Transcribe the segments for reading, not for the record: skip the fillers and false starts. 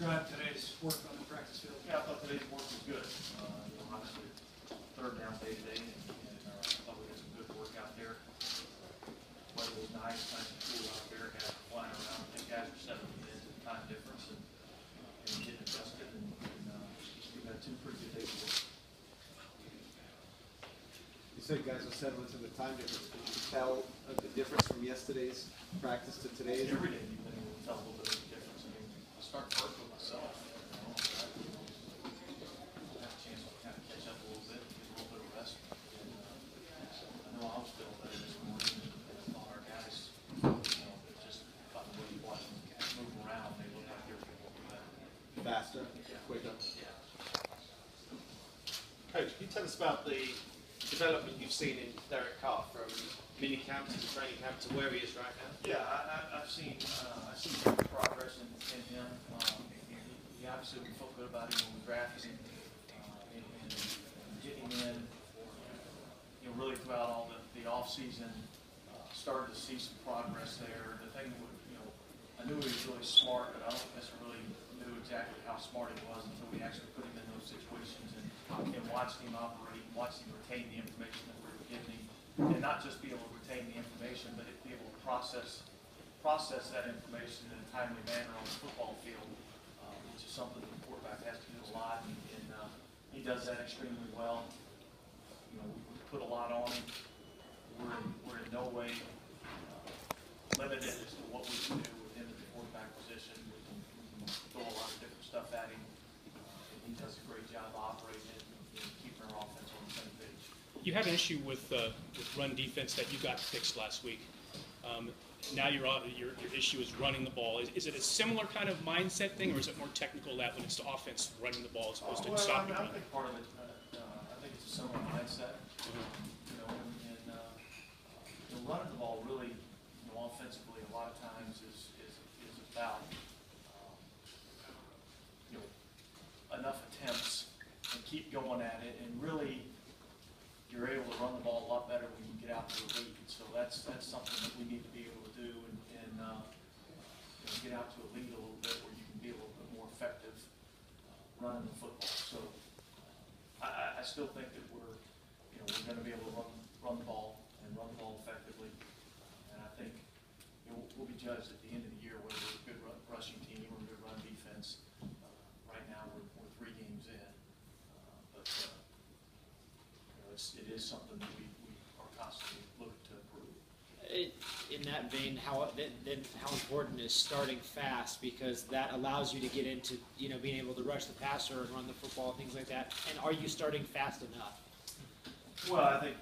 describe today's work on the practice field? Yeah, I thought today's work was good. Obviously, third down day today, and I thought we had some good work out there. Weather was nice and cool out there. Guys were flying around. I think guys were settling into the time difference and getting adjusted, and we've had two pretty good days of work. You said guys will settle into the time difference. Can you tell the difference from yesterday's practice to today's? Every day you've been able to tell a little bit of the difference. I mean, I start first with myself. I have a chance to kind of catch up a little bit, get a little bit of rest. And I know I was feeling better this morning, and I thought our guys, just by the way you watch them move around, they look like they're getting a little better. Faster, quicker. Yeah. Coach, can you tell us about the development you've seen in Derek Carr from mini camp to training camp to where he is right now? Yeah, I've seen some progress in him. He obviously, we felt good about him when we drafted him, and getting in, really throughout all the off season, started to see some progress there. The thing that I knew he was really smart, but I don't necessarily knew exactly how smart he was until we actually put him in those situations and watched him operate, watched him retain the information that we were giving him, and not just be able to retain the information, but be able to process that information in a timely manner on the football field, which is something that the quarterback has to do a lot, and he does that extremely well. We put a lot on him. We're in no way limited as to what we can do with him at the quarterback position. We can throw a lot of different stuff at him, and he does a great job operating it and keeping our offense on the same page. You had an issue with run defense that you got fixed last week. Now your issue is running the ball. Is it a similar kind of mindset thing, or is it more technical that when it's the offense running the ball as opposed to stopping the run? I think part of it, I think it's a similar mindset. Running the ball really, offensively, a lot of times is about enough attempts and keep going at it, and really you're able to run the ball a lot better when you get out to the lead. So that's something that we need to be able to do and get out to a lead a little bit where you can be a little bit more effective running the football. So I still think that we're going to be able to run the ball and run the ball effectively. And I think we'll be judged at the end of the year whether we're a good rushing team or a good run defense. Right now we're 3 games in, but it is something that we are constantly looking to improve. In that vein, how important is starting fast, because that allows you to get into being able to rush the passer and run the football and things like that. And are you starting fast enough? Well, I think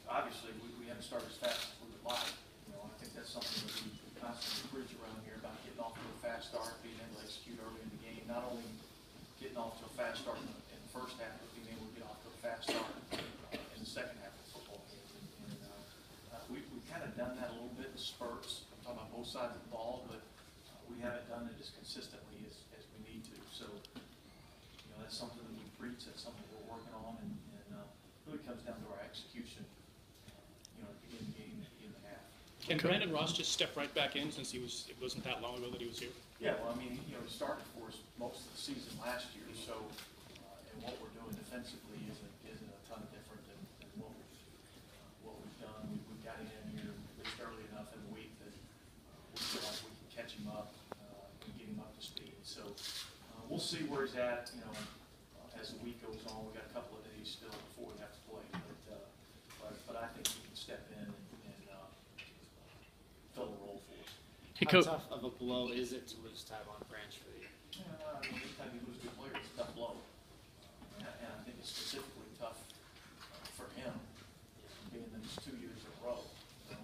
obviously we haven't started as fast as we would like. I think that's something that we constantly preach around here about getting off to a fast start, being able to execute early in the game. Not only getting off to a fast start in the first half, but being able to get off to a fast start in the second half of the football game. And we've kind of done that a little bit in spurts. I'm talking about both sides of the ball, but we haven't done it as consistently as we need to. So that's something that we preach. That's something that we're working on, and really comes down to our execution, at the beginning of the game and at the end of the half. Can Brandon Ross just step right back in since it wasn't that long ago that he was here? Yeah, well, I mean, he started for us most of the season last year, so and what we're doing defensively isn't a ton different than what we've done. We got him in here at least early enough in the week that we feel like we can catch him up and get him up to speed. So we'll see where he's at, as the week goes on. We got a couple of days still before we have to play, but I think he can step in and fill the role for us. Hey, How tough of a blow is it to lose Tyvon Branch for the year? I mean, anytime you lose a good player, it's a tough blow, and I think it's specifically tough for him, being that it's 2 years in a row, and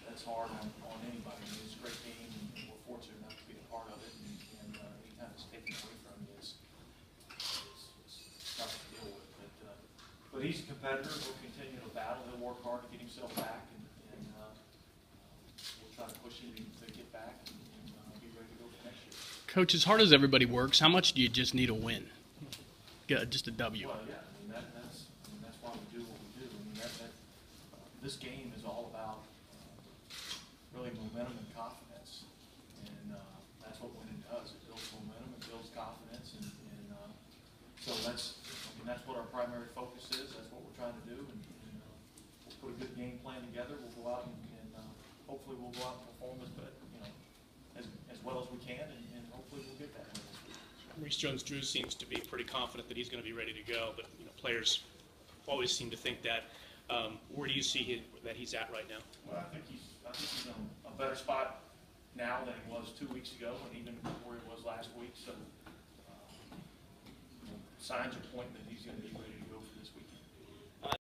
that's hard on anybody. I mean, it's a great game, and we're fortunate enough to be a part of it, and anytime it's taken away from you, it's tough to deal with. But he's a competitor. He'll continue to battle. He'll work hard to get himself back, and we'll try to push him to get back and be ready to go for next year. Coach, as hard as everybody works, how much do you just need a win? Just a W. Well, yeah. I mean, that's why we do what we do. I mean, this game is all about really momentum and confidence. that's what winning does. It builds momentum, it builds confidence, and so that's what our primary focus is. That's what we're trying to do, and we'll put a good game plan together. We'll go out and hopefully we'll go out and perform as well as we can, and hopefully we'll get that win this week. Maurice Jones-Drew seems to be pretty confident that he's going to be ready to go, but players always seem to think that. Where do you see that he's at right now? Well, I think he's in a better spot now than he was 2 weeks ago, and even where he was last week. So signs are pointing that he's going to be ready to